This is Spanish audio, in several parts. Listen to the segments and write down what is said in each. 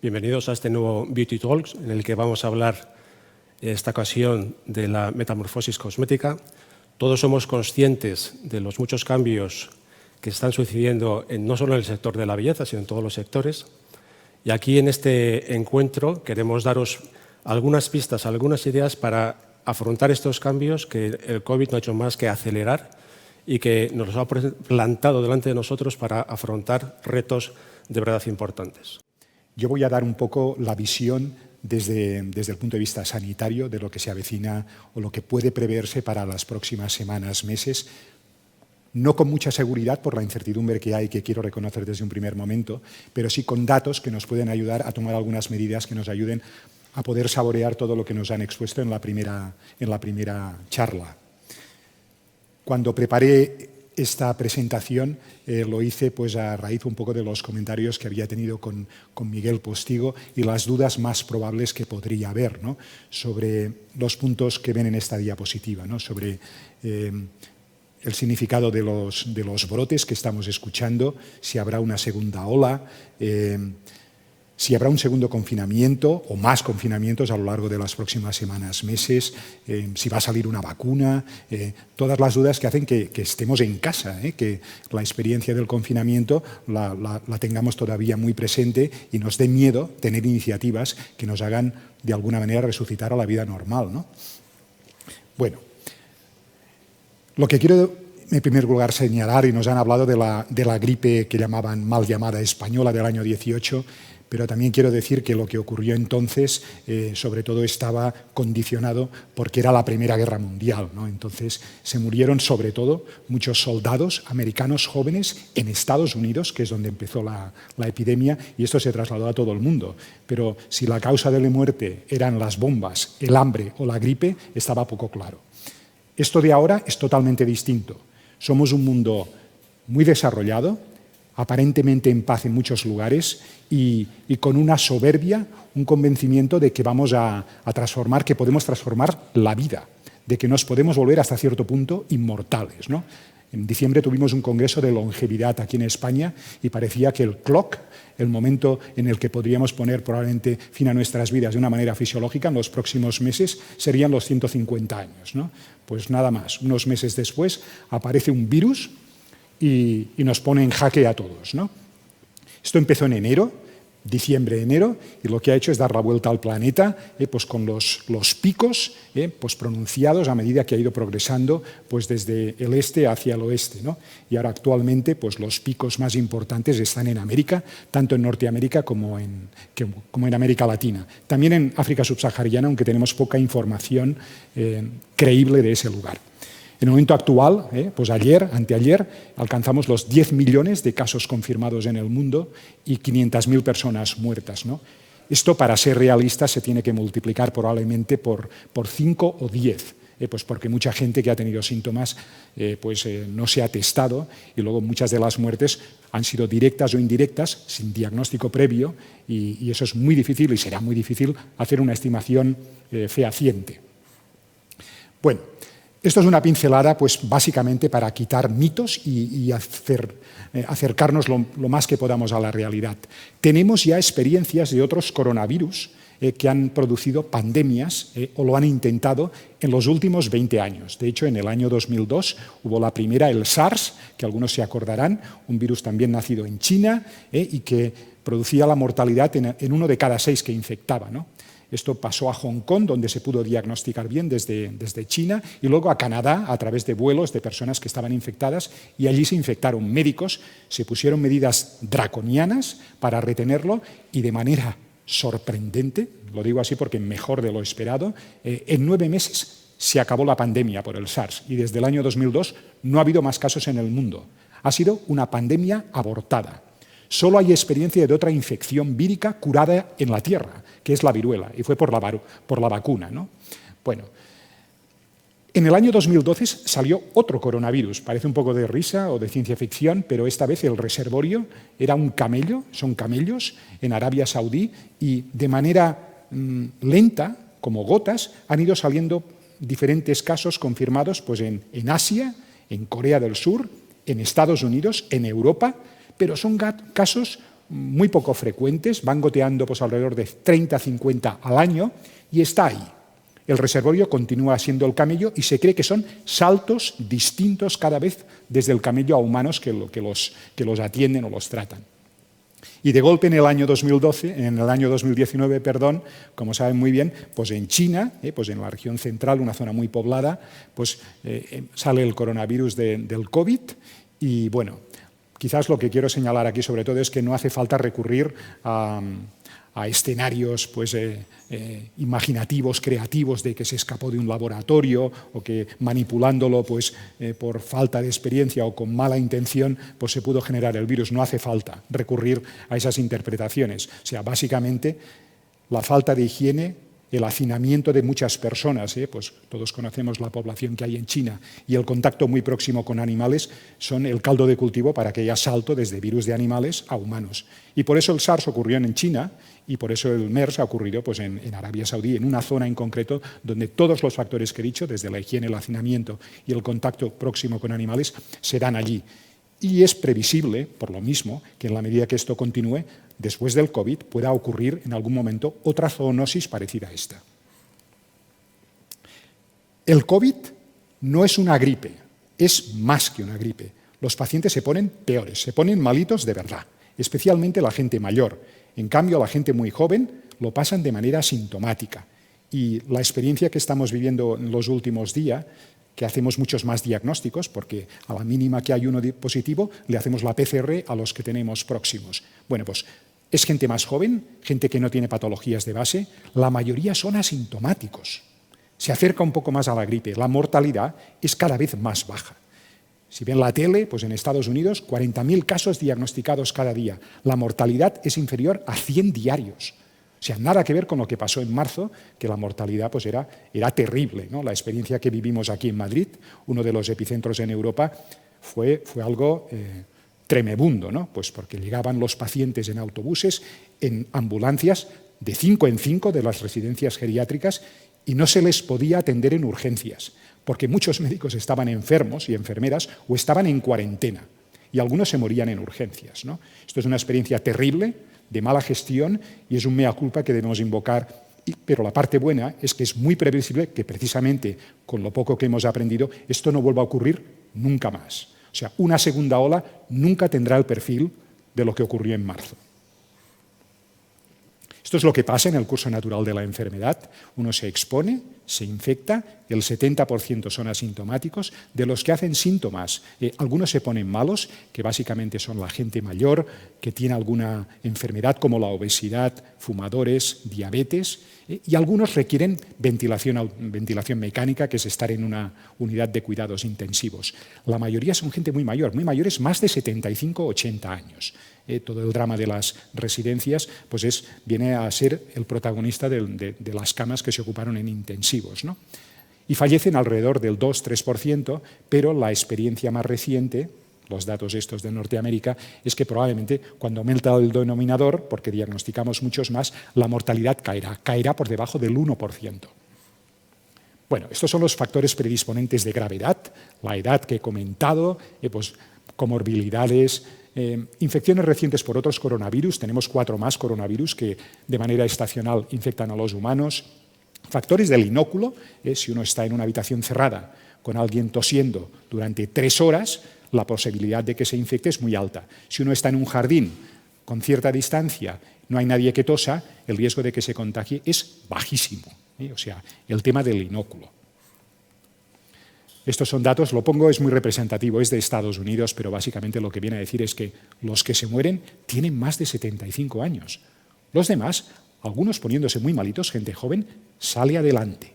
Bienvenidos a este nuevo Beauty Talks, en el que vamos a hablar en esta ocasión de la metamorfosis cosmética. Todos somos conscientes de los muchos cambios que están sucediendo no solo en el sector de la belleza, sino en todos los sectores. Y aquí en este encuentro queremos daros algunas pistas, algunas ideas para afrontar estos cambios que el COVID no ha hecho más que acelerar y que nos ha plantado delante de nosotros para afrontar retos de verdad importantes. Yo voy a dar un poco la visión desde el punto de vista sanitario de lo que se avecina o lo que puede preverse para las próximas semanas, meses, no con mucha seguridad por la incertidumbre que hay, que quiero reconocer desde un primer momento, pero sí con datos que nos pueden ayudar a tomar algunas medidas que nos ayuden a poder saborear todo lo que nos han expuesto en la primera charla. Cuando preparé esta presentación lo hice pues a raíz un poco de los comentarios que había tenido con Miguel Postigo y las dudas más probables que podría haber, ¿no?, sobre los puntos que ven en esta diapositiva, ¿no?, sobre el significado de los brotes que estamos escuchando, si habrá una segunda ola, si habrá un segundo confinamiento o más confinamientos a lo largo de las próximas semanas, meses, si va a salir una vacuna, todas las dudas que hacen que estemos en casa, que la experiencia del confinamiento la tengamos todavía muy presente y nos dé miedo tener iniciativas que nos hagan de alguna manera resucitar a la vida normal, ¿no? Bueno, lo que quiero en primer lugar señalar, y nos han hablado de la gripe que llamaban mal llamada española del año 18, pero también quiero decir que lo que ocurrió entonces, sobre todo, estaba condicionado porque era la Primera Guerra Mundial, ¿no? Entonces se murieron sobre todo muchos soldados americanos jóvenes en Estados Unidos, que es donde empezó la epidemia, y esto se trasladó a todo el mundo. Pero si la causa de la muerte eran las bombas, el hambre o la gripe, estaba poco claro. Esto de ahora es totalmente distinto. Somos un mundo muy desarrollado, aparentemente en paz en muchos lugares y con una soberbia, un convencimiento de que vamos a transformar, que podemos transformar la vida, de que nos podemos volver hasta cierto punto inmortales, ¿no? En diciembre tuvimos un congreso de longevidad aquí en España y parecía que el clock, el momento en el que podríamos poner probablemente fin a nuestras vidas de una manera fisiológica en los próximos meses, serían los 150 años, ¿no? Pues nada más, unos meses después aparece un virus y nos pone en jaque a todos, ¿no? Esto empezó en enero, diciembre, enero, y lo que ha hecho es dar la vuelta al planeta pues con los picos pues pronunciados a medida que ha ido progresando pues desde el este hacia el oeste, ¿no? Y ahora actualmente pues los picos más importantes están en América, tanto en Norteamérica como en América Latina. También en África subsahariana, aunque tenemos poca información creíble de ese lugar. En el momento actual, pues anteayer, alcanzamos los 10 millones de casos confirmados en el mundo y 500.000 personas muertas, ¿no? Esto, para ser realista, se tiene que multiplicar probablemente por 5 o 10, pues porque mucha gente que ha tenido síntomas no se ha testado y luego muchas de las muertes han sido directas o indirectas, sin diagnóstico previo, y eso es muy difícil y será muy difícil hacer una estimación fehaciente. Bueno, esto es una pincelada, pues básicamente para quitar mitos y acercarnos lo más que podamos a la realidad. Tenemos ya experiencias de otros coronavirus que han producido pandemias o lo han intentado en los últimos 20 años. De hecho, en el año 2002 hubo la primera, el SARS, que algunos se acordarán, un virus también nacido en China y que producía la mortalidad en 1 de cada 6 que infectaba, ¿no? Esto pasó a Hong Kong, donde se pudo diagnosticar bien desde China, y luego a Canadá, a través de vuelos de personas que estaban infectadas, y allí se infectaron médicos, se pusieron medidas draconianas para retenerlo, y de manera sorprendente, lo digo así porque mejor de lo esperado, en 9 meses se acabó la pandemia por el SARS, y desde el año 2002 no ha habido más casos en el mundo. Ha sido una pandemia abortada. Solo hay experiencia de otra infección vírica curada en la Tierra, que es la viruela, y fue por la vacuna, ¿no? Bueno, en el año 2012 salió otro coronavirus, parece un poco de risa o de ciencia ficción, pero esta vez el reservorio era un camello, son camellos, en Arabia Saudí, y de manera lenta, como gotas, han ido saliendo diferentes casos confirmados pues, en Asia, en Corea del Sur, en Estados Unidos, en Europa, pero son casos muy poco frecuentes, van goteando pues, alrededor de 30-50 al año y está ahí. El reservorio continúa siendo el camello y se cree que son saltos distintos cada vez desde el camello a humanos que los atienden o los tratan. Y de golpe en el año 2019, como saben muy bien, pues en China, pues en la región central, una zona muy poblada, pues sale el coronavirus del COVID y bueno, quizás lo que quiero señalar aquí sobre todo es que no hace falta recurrir a escenarios pues, imaginativos, creativos, de que se escapó de un laboratorio o que manipulándolo pues, por falta de experiencia o con mala intención pues, se pudo generar el virus. No hace falta recurrir a esas interpretaciones. O sea, básicamente la falta de higiene, el hacinamiento de muchas personas, pues todos conocemos la población que hay en China, y el contacto muy próximo con animales son el caldo de cultivo para que haya salto desde virus de animales a humanos. Y por eso el SARS ocurrió en China y por eso el MERS ha ocurrido pues, en Arabia Saudí, en una zona en concreto donde todos los factores que he dicho, desde la higiene, el hacinamiento y el contacto próximo con animales, se dan allí. Y es previsible, por lo mismo, que en la medida que esto continúe, después del COVID pueda ocurrir en algún momento otra zoonosis parecida a esta. El COVID no es una gripe, es más que una gripe. Los pacientes se ponen peores, se ponen malitos de verdad, especialmente la gente mayor. En cambio, la gente muy joven lo pasan de manera asintomática. Y la experiencia que estamos viviendo en los últimos días, que hacemos muchos más diagnósticos, porque a la mínima que hay uno positivo, le hacemos la PCR a los que tenemos próximos. Bueno, pues es gente más joven, gente que no tiene patologías de base, la mayoría son asintomáticos. Se acerca un poco más a la gripe, la mortalidad es cada vez más baja. Si ven la tele, pues en Estados Unidos, 40.000 casos diagnosticados cada día. La mortalidad es inferior a 100 diarios. O sea, nada que ver con lo que pasó en marzo, que la mortalidad pues era terrible, ¿no? La experiencia que vivimos aquí en Madrid, uno de los epicentros en Europa, fue algo tremebundo, ¿no? Pues porque llegaban los pacientes en autobuses, en ambulancias, de 5 en 5 de las residencias geriátricas y no se les podía atender en urgencias, porque muchos médicos estaban enfermos y enfermeras o estaban en cuarentena y algunos se morían en urgencias, ¿no? Esto es una experiencia terrible, de mala gestión, y es un mea culpa que debemos invocar. Pero la parte buena es que es muy previsible que precisamente con lo poco que hemos aprendido esto no vuelva a ocurrir nunca más. O sea, una segunda ola nunca tendrá el perfil de lo que ocurrió en marzo. Esto es lo que pasa en el curso natural de la enfermedad. Uno se expone, se infecta, el 70% son asintomáticos. De los que hacen síntomas, algunos se ponen malos, que básicamente son la gente mayor, que tiene alguna enfermedad como la obesidad, fumadores, diabetes, y algunos requieren ventilación mecánica, que es estar en una unidad de cuidados intensivos. La mayoría son gente muy mayores, más de 75-80 años. Todo el drama de las residencias pues viene a ser el protagonista de las camas que se ocuparon en intensivos, ¿no? Y fallecen alrededor del 2-3%, pero la experiencia más reciente, los datos estos de Norteamérica, es que probablemente cuando aumenta el denominador, porque diagnosticamos muchos más, la mortalidad caerá por debajo del 1%. Bueno, estos son los factores predisponentes de gravedad, la edad que he comentado, pues comorbilidades, infecciones recientes por otros coronavirus, tenemos 4 más coronavirus que de manera estacional infectan a los humanos. Factores del inóculo, si uno está en una habitación cerrada con alguien tosiendo durante 3 horas, la posibilidad de que se infecte es muy alta. Si uno está en un jardín con cierta distancia, no hay nadie que tosa, el riesgo de que se contagie es bajísimo. O sea, el tema del inóculo. Estos son datos, lo pongo, es muy representativo, es de Estados Unidos, pero básicamente lo que viene a decir es que los que se mueren tienen más de 75 años. Los demás, algunos poniéndose muy malitos, gente joven, sale adelante.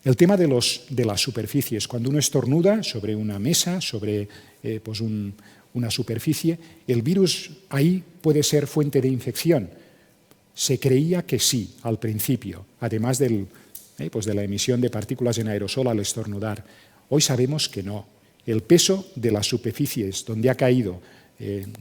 El tema de las superficies, cuando uno estornuda sobre una mesa, sobre una superficie, el virus ahí puede ser fuente de infección. Se creía que sí al principio, además de la emisión de partículas en aerosol al estornudar. Hoy sabemos que no. El peso de las superficies donde ha caído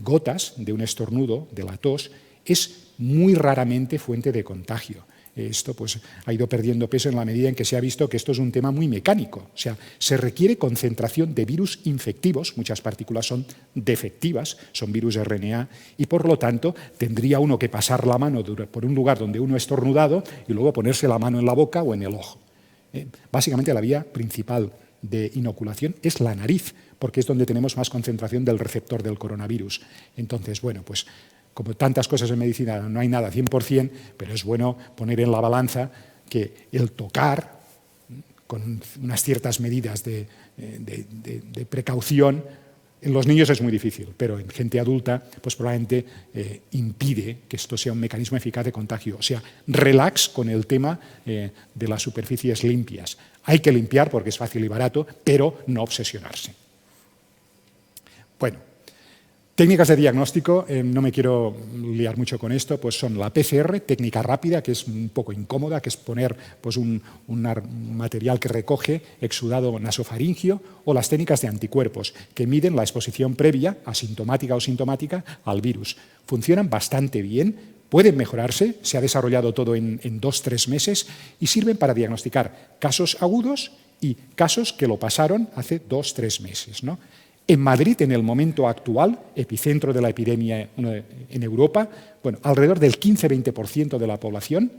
gotas de un estornudo, de la tos, es muy raramente fuente de contagio. Esto pues, ha ido perdiendo peso en la medida en que se ha visto que esto es un tema muy mecánico. O sea, se requiere concentración de virus infectivos, muchas partículas son defectivas, son virus RNA, y por lo tanto tendría uno que pasar la mano por un lugar donde uno ha estornudado y luego ponerse la mano en la boca o en el ojo. Básicamente la vía principal de inoculación es la nariz, porque es donde tenemos más concentración del receptor del coronavirus. Entonces, bueno, pues como tantas cosas en medicina no hay nada 100%, pero es bueno poner en la balanza que el tocar, con unas ciertas medidas de precaución, en los niños es muy difícil, pero en gente adulta pues probablemente impide que esto sea un mecanismo eficaz de contagio. O sea, relax con el tema de las superficies limpias. Hay que limpiar porque es fácil y barato, pero no obsesionarse. Bueno, técnicas de diagnóstico, no me quiero liar mucho con esto, pues son la PCR, técnica rápida, que es un poco incómoda, que es poner pues, un material que recoge exudado nasofaringio, o las técnicas de anticuerpos, que miden la exposición previa, asintomática o sintomática, al virus. Funcionan bastante bien, pueden mejorarse, se ha desarrollado todo en 2-3 meses y sirven para diagnosticar casos agudos y casos que lo pasaron hace 2-3 meses, ¿no? En Madrid, en el momento actual, epicentro de la epidemia en Europa, bueno, alrededor del 15-20% de la población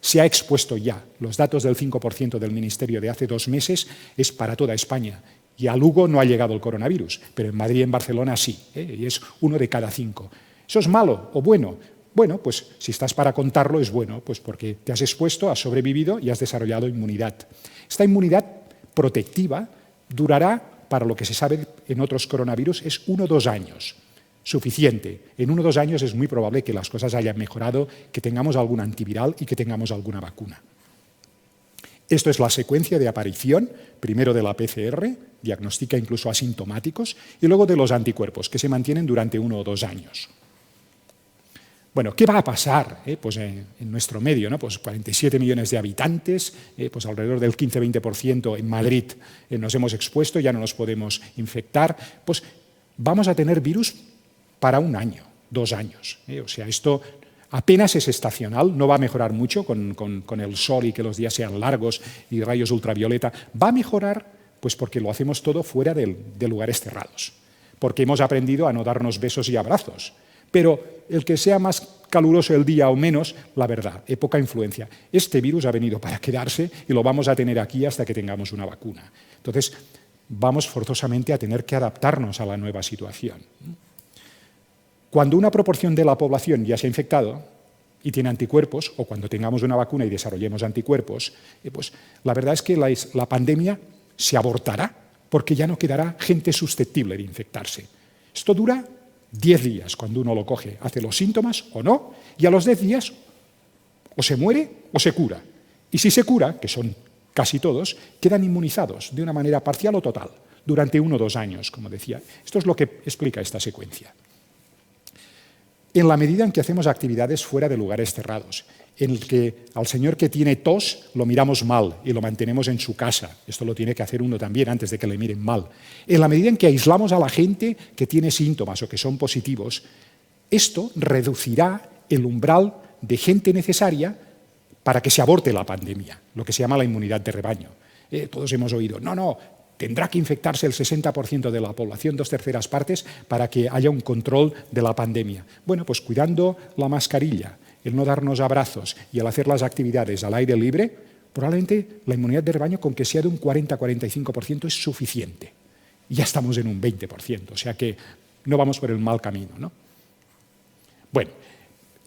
se ha expuesto ya. Los datos del 5% del Ministerio de hace 2 meses es para toda España. Y a Lugo no ha llegado el coronavirus, pero en Madrid y en Barcelona sí, y es 1 de cada 5. ¿Eso es malo o bueno? Bueno, pues si estás para contarlo es bueno, pues porque te has expuesto, has sobrevivido y has desarrollado inmunidad. Esta inmunidad protectiva durará, para lo que se sabe en otros coronavirus, es 1 o 2 años. Suficiente. En 1 o 2 años es muy probable que las cosas hayan mejorado, que tengamos algún antiviral y que tengamos alguna vacuna. Esto es la secuencia de aparición, primero de la PCR, diagnostica incluso asintomáticos, y luego de los anticuerpos, que se mantienen durante 1 o 2 años. Bueno, ¿qué va a pasar pues en nuestro medio, ¿no? Pues 47 millones de habitantes, pues alrededor del 15-20% en Madrid nos hemos expuesto, ya no nos podemos infectar. Pues vamos a tener virus para 1 año, 2 años. O sea, esto apenas es estacional, no va a mejorar mucho con el sol y que los días sean largos y rayos ultravioleta. Va a mejorar pues porque lo hacemos todo fuera de lugares cerrados, porque hemos aprendido a no darnos besos y abrazos. Pero el que sea más caluroso el día o menos, la verdad, poca influencia. Este virus ha venido para quedarse y lo vamos a tener aquí hasta que tengamos una vacuna. Entonces, vamos forzosamente a tener que adaptarnos a la nueva situación. Cuando una proporción de la población ya se ha infectado y tiene anticuerpos, o cuando tengamos una vacuna y desarrollemos anticuerpos, pues la verdad es que la pandemia se abortará porque ya no quedará gente susceptible de infectarse. Esto dura 10 días cuando uno lo coge, hace los síntomas o no, y a los 10 días o se muere o se cura. Y si se cura, que son casi todos, quedan inmunizados de una manera parcial o total, durante 1 o 2 años, como decía. Esto es lo que explica esta secuencia. En la medida en que hacemos actividades fuera de lugares cerrados, en el que al señor que tiene tos lo miramos mal y lo mantenemos en su casa. Esto lo tiene que hacer uno también antes de que le miren mal. En la medida en que aislamos a la gente que tiene síntomas o que son positivos, esto reducirá el umbral de gente necesaria para que se aborte la pandemia, lo que se llama la inmunidad de rebaño. Todos hemos oído, no, tendrá que infectarse el 60% de la población, 2/3 partes, para que haya un control de la pandemia. Bueno, pues cuidando la mascarilla, el no darnos abrazos y el hacer las actividades al aire libre, probablemente la inmunidad de rebaño, con que sea de un 40-45%, es suficiente. Y ya estamos en un 20%, o sea que no vamos por el mal camino, ¿no? Bueno,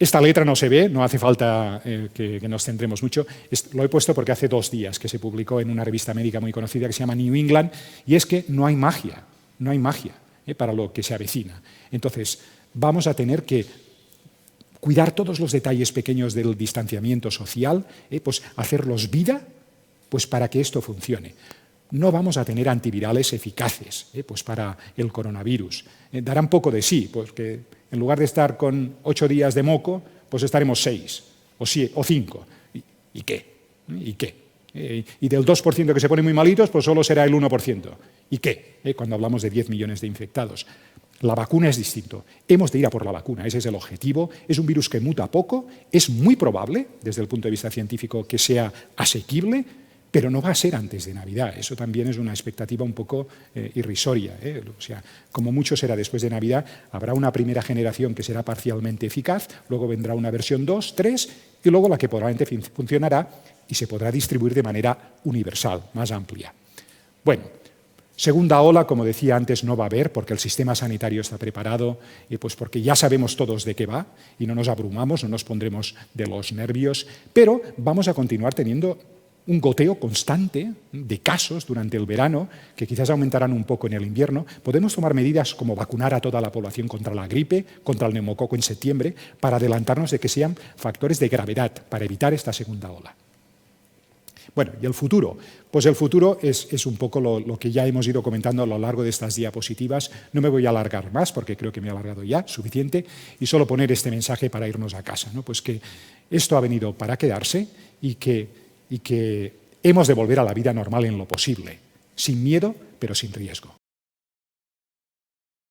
esta letra no se ve, no hace falta que nos centremos mucho. Lo he puesto porque hace 2 días que se publicó en una revista médica muy conocida que se llama New England, y es que no hay magia para lo que se avecina. Entonces, vamos a tener que cuidar todos los detalles pequeños del distanciamiento social, pues hacerlos vida, pues para que esto funcione. No vamos a tener antivirales eficaces pues para el coronavirus. Darán poco de sí, porque en lugar de estar con 8 días de moco, pues estaremos 6 o 5. ¿Y qué? ¿Y qué? Y del 2% que se ponen muy malitos, pues solo será el 1%. ¿Y qué? Cuando hablamos de 10 millones de infectados. La vacuna es distinto. Hemos de ir a por la vacuna, ese es el objetivo. Es un virus que muta poco, es muy probable, desde el punto de vista científico, que sea asequible, pero no va a ser antes de Navidad. Eso también es una expectativa un poco irrisoria. O sea, como mucho será después de Navidad, habrá una primera generación que será parcialmente eficaz, luego vendrá una versión 2, 3, y luego la que probablemente funcionará y se podrá distribuir de manera universal, más amplia. Bueno, segunda ola, como decía antes, no va a haber porque el sistema sanitario está preparado y pues porque ya sabemos todos de qué va y no nos abrumamos, no nos pondremos de los nervios, pero vamos a continuar teniendo un goteo constante de casos durante el verano, que quizás aumentarán un poco en el invierno. Podemos tomar medidas como vacunar a toda la población contra la gripe, contra el neumococo en septiembre, para adelantarnos de que sean factores de gravedad, para evitar esta segunda ola. Bueno, ¿y el futuro? Pues el futuro es un poco lo que ya hemos ido comentando a lo largo de estas diapositivas. No me voy a alargar más porque creo que me he alargado ya suficiente y solo poner este mensaje para irnos a casa, ¿no? Pues que esto ha venido para quedarse y que hemos de volver a la vida normal en lo posible, sin miedo, pero sin riesgo.